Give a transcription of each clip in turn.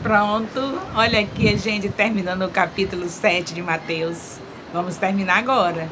Pronto, olha aqui a gente terminando o capítulo 7 de Mateus. Vamos terminar agora.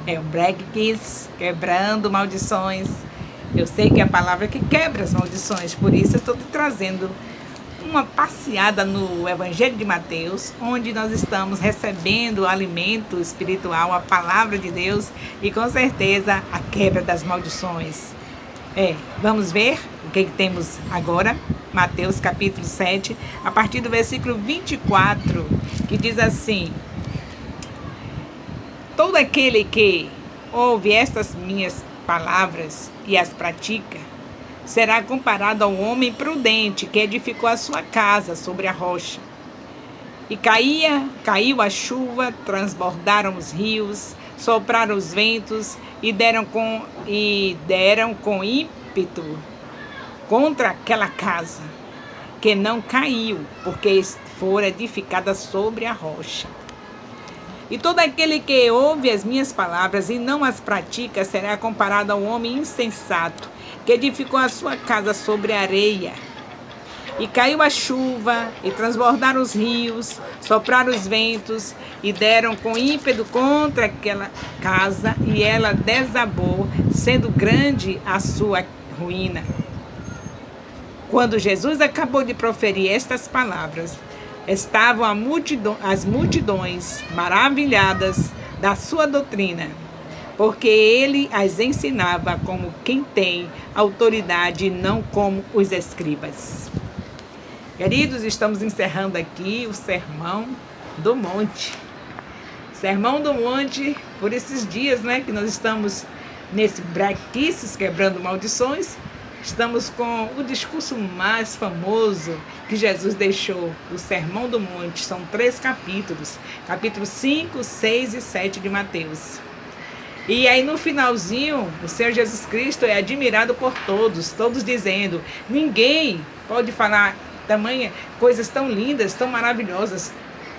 É o Black Kiss, quebrando maldições. Eu sei que é a palavra que quebra as maldições, por isso eu estou te trazendo uma passeada no Evangelho de Mateus, onde nós estamos recebendo o alimento espiritual, a palavra de Deus e com certeza a quebra das maldições. Vamos ver o que temos agora, Mateus capítulo 7, a partir do versículo 24, que diz assim: todo aquele que ouve estas minhas palavras e as pratica, será comparado ao homem prudente que edificou a sua casa sobre a rocha. E caiu a chuva, transbordaram os rios, sopraram os ventos e deram com ímpeto contra aquela casa, que não caiu, porque fora edificada sobre a rocha. E todo aquele que ouve as minhas palavras e não as pratica será comparado ao homem insensato, que edificou a sua casa sobre a areia. E caiu a chuva, e transbordaram os rios, sopraram os ventos, e deram com ímpeto contra aquela casa, e ela desabou, sendo grande a sua ruína. Quando Jesus acabou de proferir estas palavras, estavam as multidões maravilhadas da sua doutrina, porque ele as ensinava como quem tem autoridade, não como os escribas. Queridos, estamos encerrando aqui o Sermão do Monte. Sermão do Monte, por esses dias, que nós estamos nesse Braquices, quebrando maldições, estamos com o discurso mais famoso que Jesus deixou, o Sermão do Monte. São 3 capítulos, capítulos 5, 6 e 7 de Mateus. E aí no finalzinho, o Senhor Jesus Cristo é admirado por todos dizendo: ninguém pode falar tamanha coisas tão lindas, tão maravilhosas.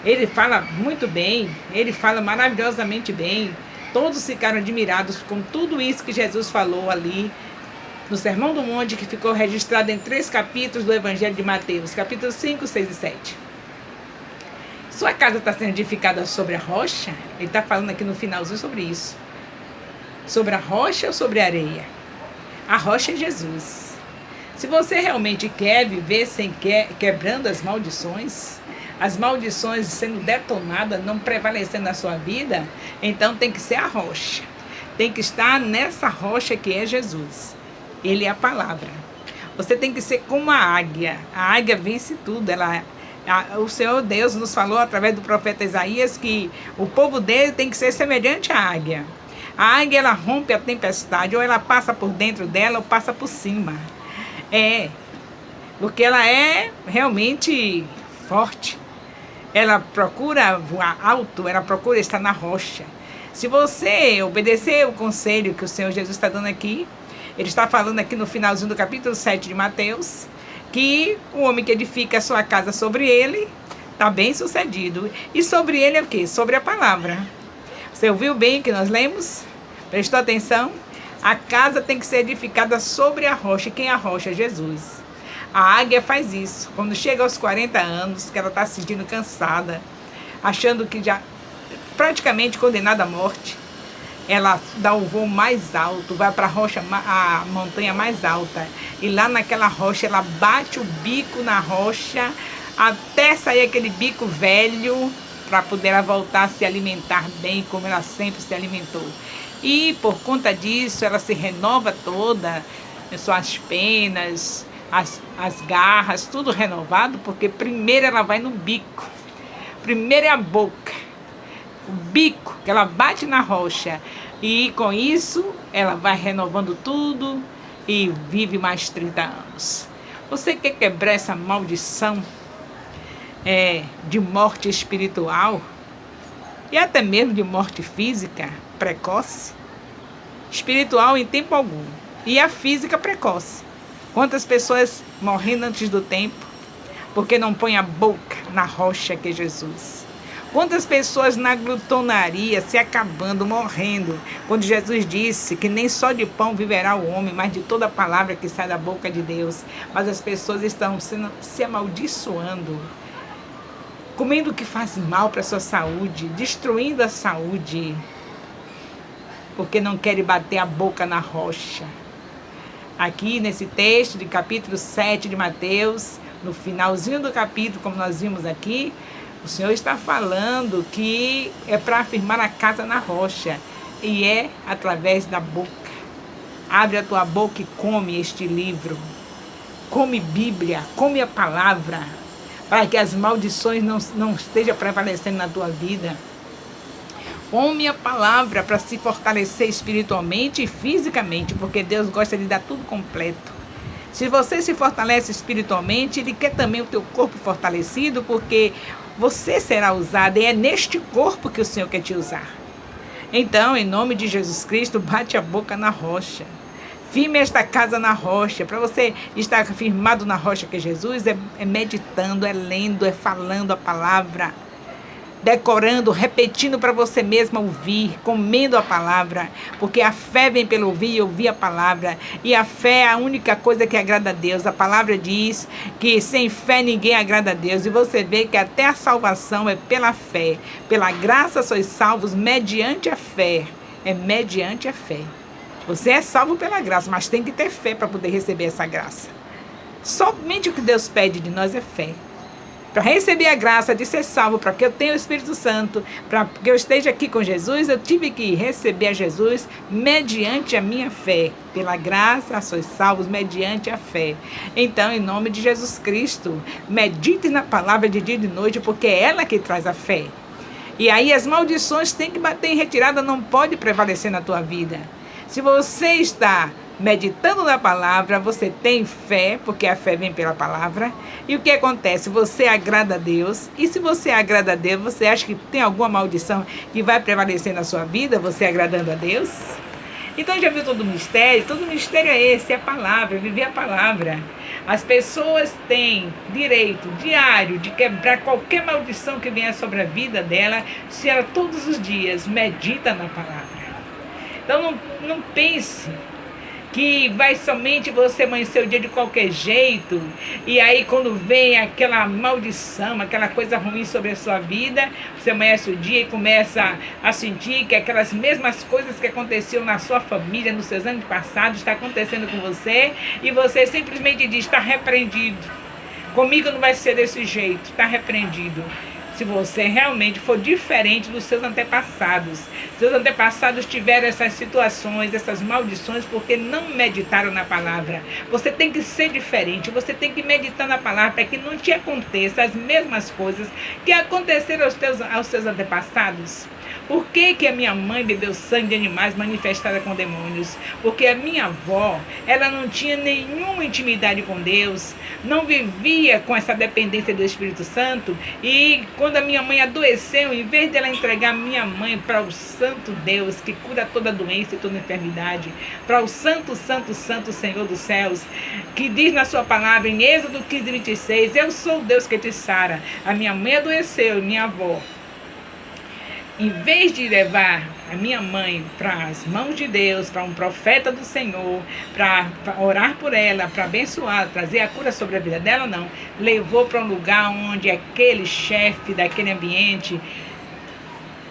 Ele fala muito bem, ele fala maravilhosamente bem. Todos ficaram admirados com tudo isso que Jesus falou ali no Sermão do Monte, que ficou registrado em 3 capítulos do Evangelho de Mateus, capítulos 5, 6 e 7. Sua casa está sendo edificada sobre a rocha? Ele está falando aqui no finalzinho sobre isso. Sobre a rocha ou sobre a areia? A rocha é Jesus. Se você realmente quer viver sem quebrando as maldições sendo detonadas, não prevalecendo na sua vida, então tem que ser a rocha. Tem que estar nessa rocha que é Jesus. Ele é a palavra. Você tem que ser como a águia. A águia vence tudo. O Senhor Deus nos falou através do profeta Isaías que o povo dele tem que ser semelhante à águia. A águia, ela rompe a tempestade, ou ela passa por dentro dela ou passa por cima. Porque ela é realmente forte. Ela procura voar alto, ela procura estar na rocha. Se você obedecer o conselho que o Senhor Jesus está dando aqui, ele está falando aqui no finalzinho do capítulo 7 de Mateus, que o homem que edifica a sua casa sobre ele está bem sucedido. E sobre ele é o quê? Sobre a palavra. Você ouviu bem o que nós lemos? Prestou atenção? A casa tem que ser edificada sobre a rocha. Quem é a rocha? Jesus. A águia faz isso. Quando chega aos 40 anos, que ela está se sentindo cansada, achando que já praticamente condenada à morte, ela dá o voo mais alto, vai para a montanha mais alta. E lá naquela rocha, ela bate o bico na rocha, até sair aquele bico velho, para poder ela voltar a se alimentar bem, como ela sempre se alimentou. E por conta disso, ela se renova toda, suas penas, as garras, tudo renovado, porque primeiro ela vai no bico. Primeiro é a boca, o bico, que ela bate na rocha. E com isso, ela vai renovando tudo e vive mais 30 anos. Você quer quebrar essa maldição de morte espiritual e até mesmo de morte física precoce? Espiritual em tempo algum. E a física precoce. Quantas pessoas morrendo antes do tempo porque não põem a boca na rocha que é Jesus? Quantas pessoas na glutonaria se acabando, morrendo, quando Jesus disse que nem só de pão viverá o homem, mas de toda palavra que sai da boca de Deus. Mas as pessoas estão se amaldiçoando, comendo o que faz mal para a sua saúde, destruindo a saúde, porque não querem bater a boca na rocha. Aqui nesse texto de capítulo 7 de Mateus, no finalzinho do capítulo, como nós vimos aqui, o Senhor está falando que é para afirmar a casa na rocha, e é através da boca. Abre a tua boca e come este livro. Come Bíblia, come a palavra, para que as maldições não estejam prevalecendo na tua vida. Come a palavra para se fortalecer espiritualmente e fisicamente, porque Deus gosta de dar tudo completo. Se você se fortalece espiritualmente, Ele quer também o teu corpo fortalecido, porque você será usado, e é neste corpo que o Senhor quer te usar. Então, em nome de Jesus Cristo, bate a boca na rocha. Firme esta casa na rocha. Para você estar firmado na rocha que é Jesus, é meditando, é lendo, é falando a palavra, decorando, repetindo para você mesma ouvir, comendo a palavra, porque a fé vem pelo ouvir e ouvir a palavra, e a fé é a única coisa que agrada a Deus. A palavra diz que sem fé ninguém agrada a Deus, e você vê que até a salvação é pela fé. Pela graça sois salvos mediante a fé. É mediante a fé. Você é salvo pela graça, mas tem que ter fé para poder receber essa graça. Somente o que Deus pede de nós é fé. Para receber a graça de ser salvo, para que eu tenha o Espírito Santo, para que eu esteja aqui com Jesus, eu tive que receber a Jesus mediante a minha fé. Pela graça sois salvos mediante a fé. Então, em nome de Jesus Cristo, medite na palavra de dia e de noite, porque é ela que traz a fé. E aí as maldições têm que bater em retirada, não pode prevalecer na tua vida. Se você está meditando na palavra, você tem fé, porque a fé vem pela palavra. E o que acontece? Você agrada a Deus. E se você agrada a Deus, você acha que tem alguma maldição que vai prevalecer na sua vida, você agradando a Deus? Então já viu todo o mistério? Todo o mistério é esse, é a palavra, viver a palavra. As pessoas têm direito diário de quebrar qualquer maldição que venha sobre a vida dela, se ela todos os dias medita na palavra. Então não pense que vai somente você amanhecer o dia de qualquer jeito, e aí quando vem aquela maldição, aquela coisa ruim sobre a sua vida, você amanhece o dia e começa a sentir que aquelas mesmas coisas que aconteciam na sua família, nos seus anos passados, está acontecendo com você, e você simplesmente diz, está repreendido. Comigo não vai ser desse jeito, está repreendido. Se você realmente for diferente dos seus antepassados. Seus antepassados tiveram essas situações, essas maldições, porque não meditaram na palavra. Você tem que ser diferente, você tem que meditar na palavra para que não te aconteça as mesmas coisas que aconteceram aos seus antepassados. Por que a minha mãe bebeu sangue de animais manifestada com demônios? Porque a minha avó, ela não tinha nenhuma intimidade com Deus, não vivia com essa dependência do Espírito Santo, e quando a minha mãe adoeceu, em vez dela entregar a minha mãe para o Santo Deus, que cura toda doença e toda enfermidade, para o Santo, Santo, Santo Senhor dos céus, que diz na sua palavra, em Êxodo 15:26, eu sou o Deus que te sara. A minha mãe adoeceu, minha avó. Em vez de levar a minha mãe para as mãos de Deus, para um profeta do Senhor, para orar por ela, para abençoar, trazer a cura sobre a vida dela, não. Levou para um lugar onde aquele chefe daquele ambiente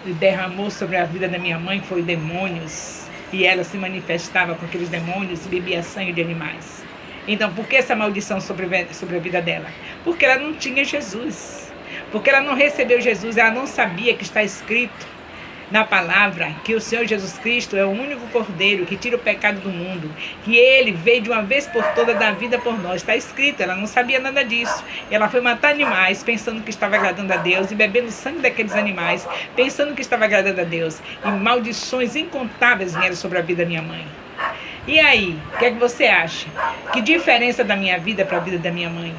derramou sobre a vida da minha mãe, foi demônios. E ela se manifestava com aqueles demônios e bebia sangue de animais. Então, por que essa maldição sobre a vida dela? Porque ela não tinha Jesus. Porque ela não recebeu Jesus, ela não sabia que está escrito na palavra que o Senhor Jesus Cristo é o único Cordeiro que tira o pecado do mundo, que Ele veio de uma vez por todas dar vida por nós. Está escrito, ela não sabia nada disso. Ela foi matar animais pensando que estava agradando a Deus, e bebendo o sangue daqueles animais pensando que estava agradando a Deus. E maldições incontáveis vieram sobre a vida da minha mãe. E aí, o que é que você acha? Que diferença da minha vida para a vida da minha mãe?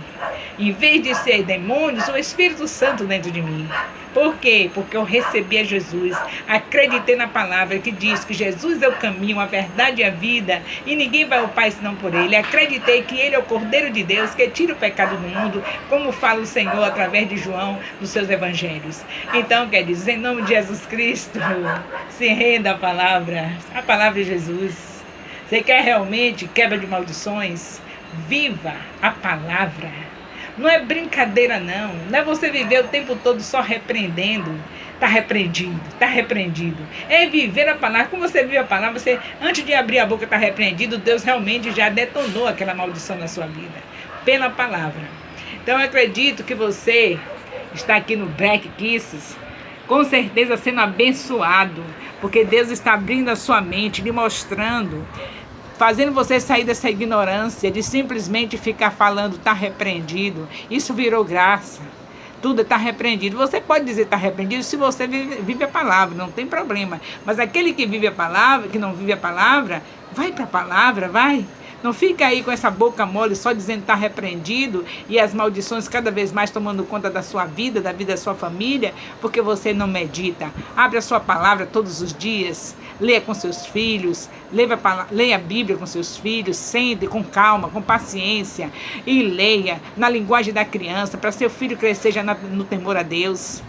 Em vez de ser demônios, o Espírito Santo dentro de mim. Por quê? Porque eu recebi a Jesus, acreditei na palavra que diz que Jesus é o caminho, a verdade e a vida, e ninguém vai ao Pai senão por Ele. Acreditei que Ele é o Cordeiro de Deus, que tira o pecado do mundo, como fala o Senhor através de João, nos seus evangelhos. Então, quer dizer, em nome de Jesus Cristo, se renda a palavra de Jesus. Você quer realmente quebra de maldições? Viva a palavra. Não é brincadeira, não. Não é você viver o tempo todo só repreendendo. Está repreendido, está repreendido. É viver a palavra. Como você vive a palavra, você, antes de abrir a boca, está repreendido. Deus realmente já detonou aquela maldição na sua vida. Pela palavra. Então, eu acredito que você está aqui no Black Kisses, com certeza sendo abençoado. Porque Deus está abrindo a sua mente, lhe mostrando, fazendo você sair dessa ignorância de simplesmente ficar falando, está repreendido. Isso virou graça. Tudo está repreendido. Você pode dizer está repreendido se você vive a palavra, não tem problema. Mas aquele que vive a palavra, que não vive a palavra, vai para a palavra, vai. Não fica aí com essa boca mole só dizendo que está repreendido e as maldições cada vez mais tomando conta da sua vida, da vida da sua família, porque você não medita. Abre a sua palavra todos os dias, leia com seus filhos, leia a Bíblia com seus filhos, sente com calma, com paciência e leia na linguagem da criança, para seu filho crescer já no temor a Deus.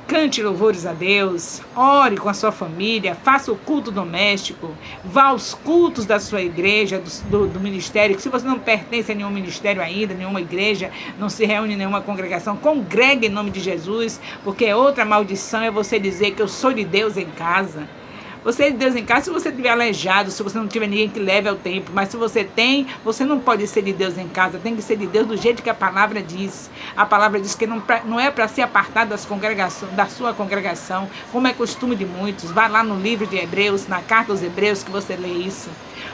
Cante louvores a Deus, ore com a sua família, faça o culto doméstico, vá aos cultos da sua igreja, do ministério. Se você não pertence a nenhum ministério ainda, nenhuma igreja, não se reúne em nenhuma congregação, congregue em nome de Jesus, porque outra maldição é você dizer que eu sou de Deus em casa. Você é de Deus em casa se você estiver aleijado, se você não tiver ninguém que leve ao templo. Mas se você tem, você não pode ser de Deus em casa. Tem que ser de Deus do jeito que a palavra diz. A palavra diz que não é para ser apartado da sua congregação, como é costume de muitos. Vá lá no livro de Hebreus, na carta aos Hebreus, que você lê isso.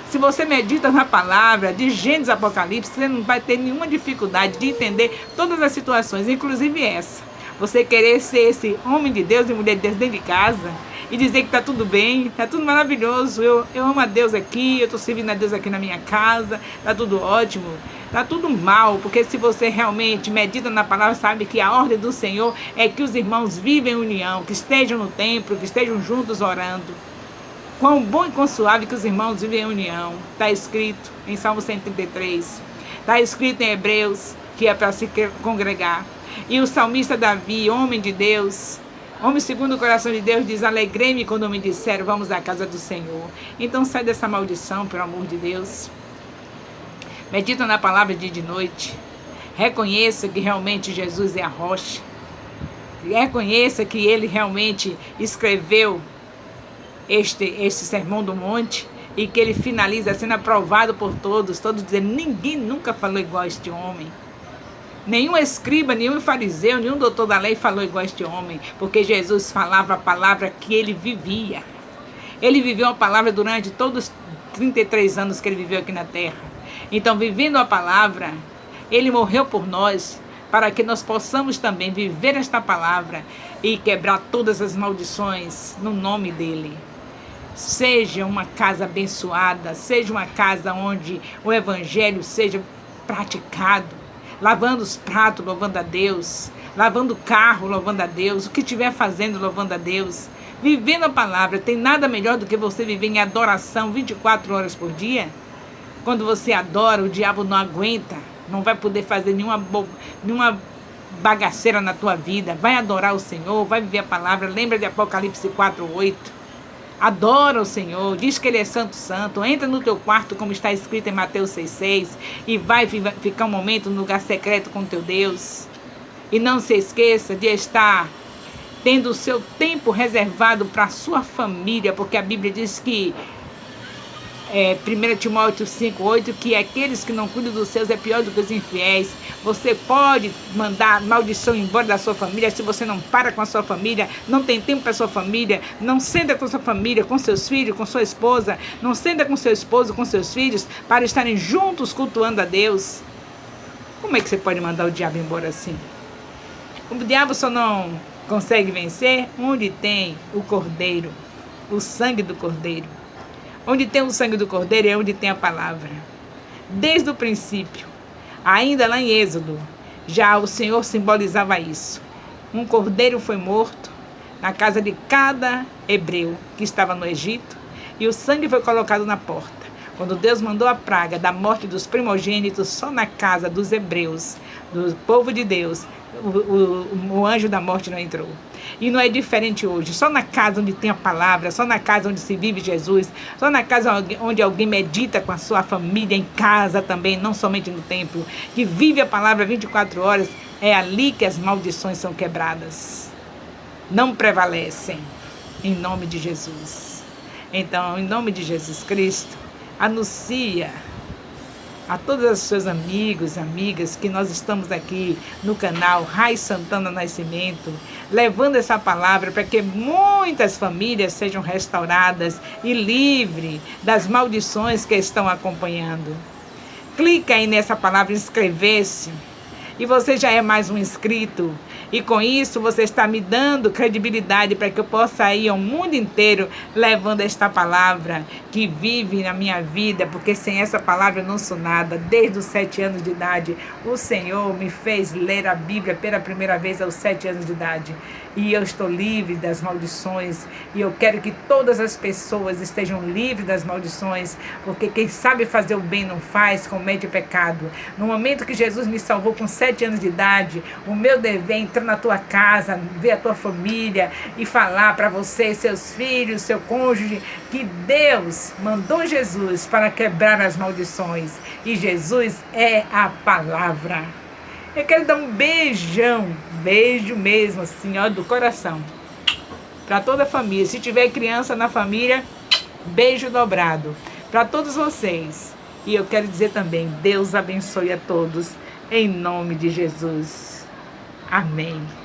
Se você medita na palavra de Gênesis e Apocalipse, você não vai ter nenhuma dificuldade de entender todas as situações, inclusive essa. Você querer ser esse homem de Deus e mulher de Deus dentro de casa e dizer que está tudo bem, está tudo maravilhoso, eu amo a Deus aqui, eu estou servindo a Deus aqui na minha casa, está tudo ótimo, está tudo mal, porque se você realmente medita na palavra, sabe que a ordem do Senhor é que os irmãos vivem em união, que estejam no templo, que estejam juntos orando. Quão bom e quão suave que os irmãos vivem em união, está escrito em Salmo 133, está escrito em Hebreus, que é para se congregar. E o salmista Davi, homem de Deus, homem segundo o coração de Deus, diz: alegrei-me quando me disseram, vamos à casa do Senhor. Então sai dessa maldição, pelo amor de Deus. Medita na palavra dia e de noite. Reconheça que realmente Jesus é a rocha. Reconheça que Ele realmente escreveu este sermão do monte e que Ele finaliza sendo aprovado por todos dizendo: ninguém nunca falou igual a este homem. Nenhum escriba, nenhum fariseu, nenhum doutor da lei falou igual a este homem, porque Jesus falava a palavra que ele vivia. Ele viveu a palavra durante todos os 33 anos que ele viveu aqui na terra. Então, vivendo a palavra, ele morreu por nós, para que nós possamos também viver esta palavra e quebrar todas as maldições no nome dele. Seja uma casa abençoada, seja uma casa onde o evangelho seja praticado. Lavando os pratos, louvando a Deus. Lavando o carro, louvando a Deus. O que estiver fazendo, louvando a Deus. Vivendo a palavra. Tem nada melhor do que você viver em adoração 24 horas por dia? Quando você adora, o diabo não aguenta. Não vai poder fazer nenhuma bagaceira na tua vida. Vai adorar o Senhor, vai viver a palavra. Lembra de Apocalipse 4:8. Adora o Senhor, diz que Ele é santo, santo. Entra no teu quarto, como está escrito em Mateus 6,6, e vai ficar um momento no lugar secreto com teu Deus. E não se esqueça de estar tendo o seu tempo reservado para a sua família, porque a Bíblia diz que 1 Timóteo 5:8, que aqueles que não cuidam dos seus é pior do que os infiéis. Você pode mandar maldição embora da sua família se você não para com a sua família, não tem tempo para a sua família, não senta com a sua família, com seus filhos, com sua esposa, não senta com seu esposo, com seus filhos, para estarem juntos cultuando a Deus. Como é que você pode mandar o diabo embora assim? O diabo só não consegue vencer onde tem o cordeiro, o sangue do cordeiro. Onde tem o sangue do Cordeiro é onde tem a palavra. Desde o princípio, ainda lá em Êxodo, já o Senhor simbolizava isso. Um cordeiro foi morto na casa de cada hebreu que estava no Egito e o sangue foi colocado na porta. Quando Deus mandou a praga da morte dos primogênitos, só na casa dos hebreus, do povo de Deus, o anjo da morte não entrou. E não é diferente hoje. Só na casa onde tem a palavra, só na casa onde se vive Jesus, só na casa onde alguém medita com a sua família, em casa também, não somente no templo, que vive a palavra 24 horas, é ali que as maldições são quebradas. Não prevalecem, em nome de Jesus. Então, em nome de Jesus Cristo, anuncia a todos os seus amigos, amigas, que nós estamos aqui no canal Rai Santana Nascimento, levando essa palavra para que muitas famílias sejam restauradas e livres das maldições que estão acompanhando. Clica aí nessa palavra inscrever-se e você já é mais um inscrito. E com isso você está me dando credibilidade para que eu possa ir ao mundo inteiro levando esta palavra que vive na minha vida, porque sem essa palavra eu não sou nada. Desde os 7 anos de idade, o Senhor me fez ler a Bíblia pela primeira vez aos 7 anos de idade. E eu estou livre das maldições. E eu quero que todas as pessoas estejam livres das maldições, porque quem sabe fazer o bem não faz, comete pecado. No momento que Jesus me salvou com 7 anos de idade, o meu dever é entrar na tua casa, ver a tua família e falar para você, seus filhos, seu cônjuge, que Deus mandou Jesus para quebrar as maldições. E Jesus é a palavra. Eu quero dar um beijão, beijo mesmo, assim, ó, do coração, para toda a família. Se tiver criança na família, beijo dobrado para todos vocês. E eu quero dizer também, Deus abençoe a todos, em nome de Jesus. Amém.